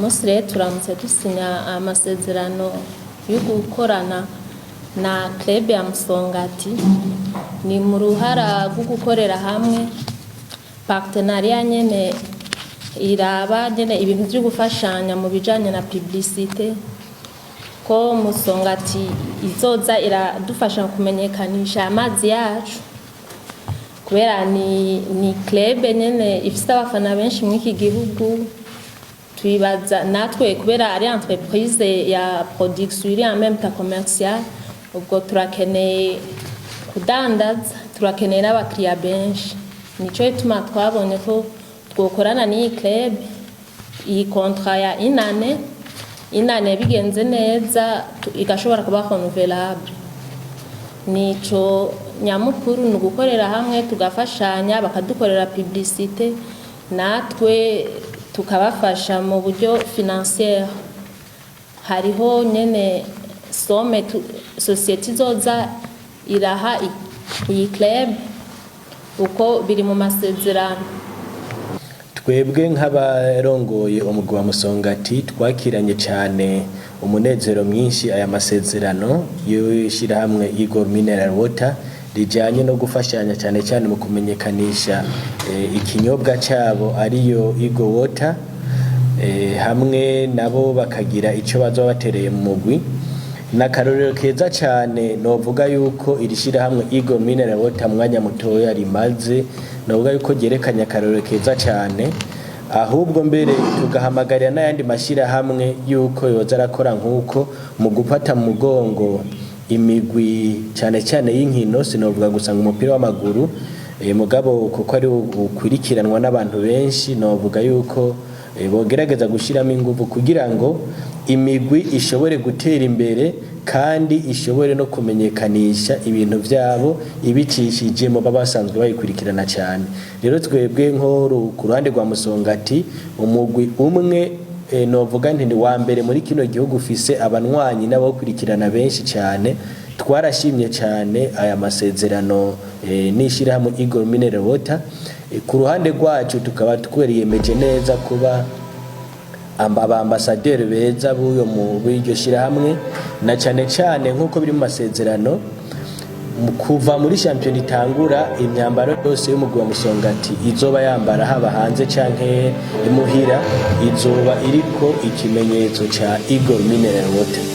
munsi rero turamutse dusinya amasezerano yo gukorana na club ya Musongati. Ni mu ruhara rwo gukorera hamwe partenariat nyene iraba nyene ibintu byo gufashanya mu bijanye na publicité, ko Musongati izoza iradufasha kumenyekanisha amazi yacu, kubera ni club nyene ifite abafana benshi mu iki gihugu. Twibaza natwe kubera ari entreprise ya production iri en même temps commercial, ubwo turakeneye kudandaza, turakeneye n'abakiriya benshi. Nico ituma twabonye ko twokorana n'iyi club. Iyi contrat ya inane bigenze neza igashobora kuba renouvelable. Nico nyamukuru ni gukorera hamwe tugafashanya, bakadukorera publicité, natwe tukabafasha mu buryo financier. Hariho nyene some society zoza iraha iyi club uko biri mu masezerano. Twebwe nk'abarongoye umugwi wa Musongati twakiranye cyane umunezero mwinshi aya masezerano y'ishira hamwe Igor Mineral Water rijanye no gufashanya cyane cyane mu kumenyekanisha ikinyobwa cyabo ariyo Igor Water, hamwe nabo bakagira ico bazo batereye mu mugwi. Nakarorero keza cyane novuga yuko irishira hamwe Igor Mineral Water mwanya mutoya rimaze, novuga yuko gerekanya akarorero keza cyane, ahubwo mbere tugahamagarira n'ayandi mashira hamwe yuko yoza arakora nkuko mu gufata mu mugongo imigwi cyane cyane y'inkino. Sinovuga gusanga umupira w'amaguru mugabo kuko ari ukurikiranwa n'abantu benshi, novuga yuko bogerageza gushiramo ingufu kugira ngo imigwi ishobore gutera imbere kandi ishobore no kumenyekanisha ibintu byabo ibicishije mu babasanzwe bayikurikirana cyane. Rero twebwe nko ku ruhande rwa Musongati umugwi umwe novuga nti wa mbere muri kino gihugu ufise abanwanyi n'abakurikirana benshi cyane, twarashimye cyane aya masezerano nishira hamwe Igor Mineral Water. Ku ruhande rwacu tukaba tweriyemeje neza kuba ambassadeur beza buyo mu biryo shira hamwe, na cyane cyane nkuko biri mu masezerano kuva muri champion itangura imyambaro yose y'umugwi wa Musongati izoba yambara haba hanze canke imuhira izoba iriko ikimenyetso ca Igor Mineral Water.